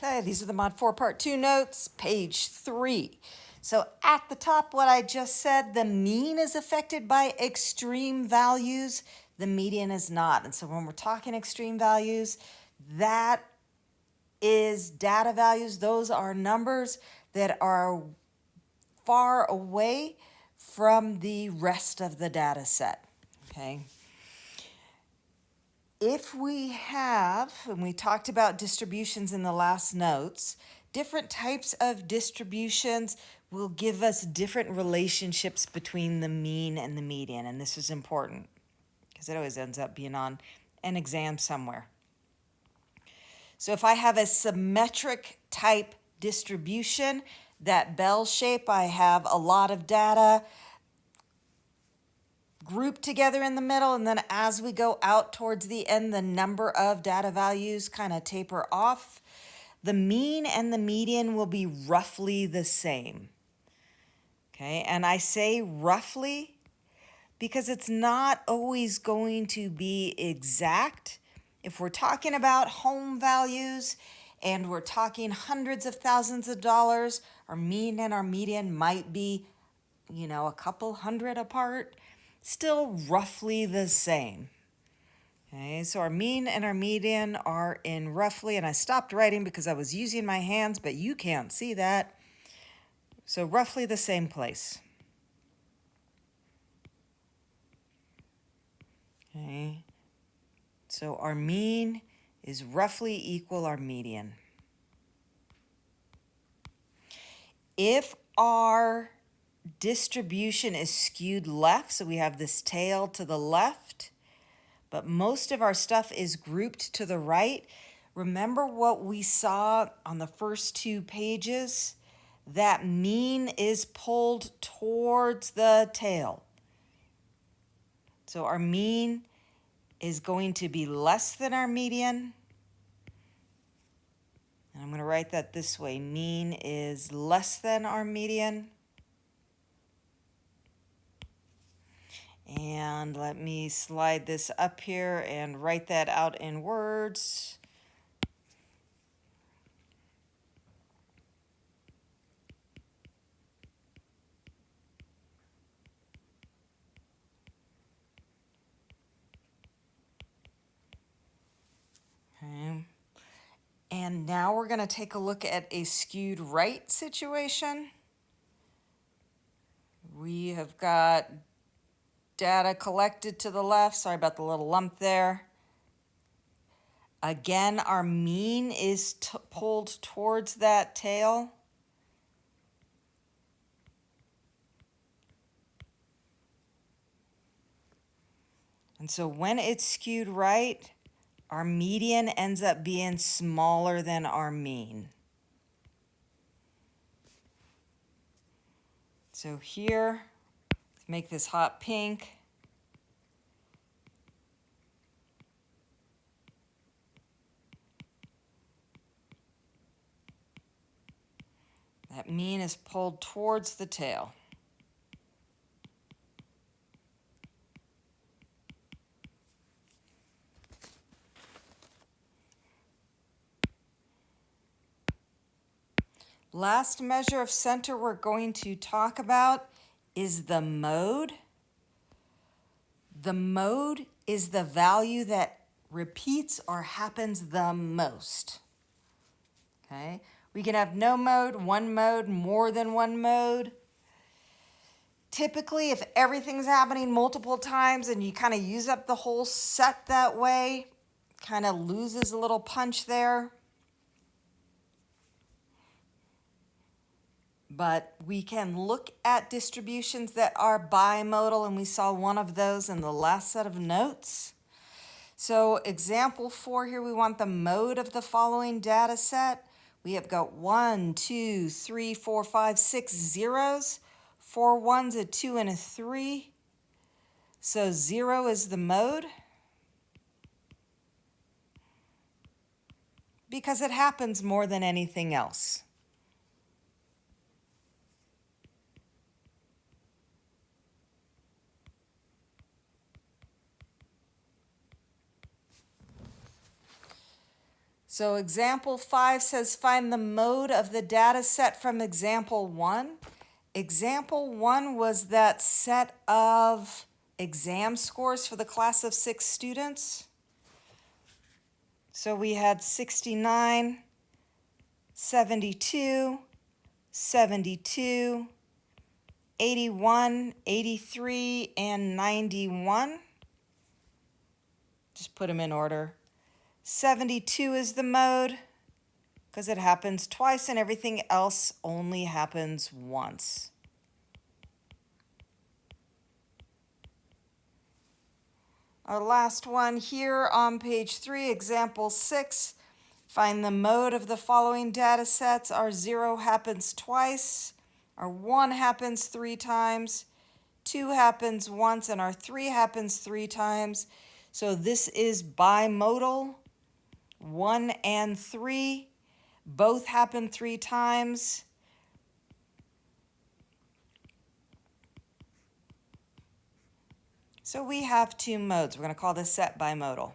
Okay, these are the Mod 4 Part 2 notes, page 3. So at the top, what I just said, the mean is affected by extreme values, the median is not. And so when we're talking extreme values, that is data values. Those are numbers that are far away from the rest of the data set, okay? If we have, and we talked about distributions in the last notes, different types of distributions will give us different relationships between the mean and the median. And this is important because it always ends up being on an exam somewhere. So if I have a symmetric type distribution, that bell shape, I have a lot of data grouped together in the middle, and then as we go out towards the end, the number of data values kind of taper off. The mean and the median will be roughly the same. Okay, and I say roughly because it's not always going to be exact. If we're talking about home values and we're talking hundreds of thousands of dollars, our mean and our median might be, a couple hundred apart. Still roughly the same. Okay, so our mean and our median are in roughly, and I stopped writing because I was using my hands, but you can't see that. So roughly the same place. Okay, so our mean is roughly equal our median. If our distribution is skewed left, so we have this tail to the left, but most of our stuff is grouped to the right. Remember what we saw on the first 2 pages? That mean is pulled towards the tail. So our mean is going to be less than our median. And I'm going to write that this way. Mean is less than our median. And let me slide this up here and write that out in words. Okay. And now we're going to take a look at a skewed right situation. We have got data collected to the left. Sorry about the little lump there. Again, our mean is pulled towards that tail. And so when it's skewed right, our median ends up being smaller than our mean. So here, let's make this hot pink. That mean is pulled towards the tail. Last measure of center we're going to talk about is the mode. The mode is the value that repeats or happens the most. Okay, we can have no mode, one mode, more than one mode. Typically, if everything's happening multiple times and you kind of use up the whole set that way, kind of loses a little punch there. But we can look at distributions that are bimodal, and we saw one of those in the last set of notes. So example 4 here, we want the mode of the following data set. We have got 1, 2, 3, 4, 5, 6 zeros, 4 ones, a 2, and a 3. So 0 is the mode because it happens more than anything else. So example 5 says find the mode of the data set from example 1. Example 1 was that set of exam scores for the class of 6 students. So we had 69, 72, 72, 81, 83, and 91. Just put them in order. 72 is the mode because it happens twice and everything else only happens once. Our last one here on page 3, example 6. Find the mode of the following data sets. Our 0 happens twice, our 1 happens 3 times, 2 happens once, and our 3 happens 3 times. So this is bimodal. 1 and 3 both happen 3 times. So we have 2 modes. We're going to call this set bimodal.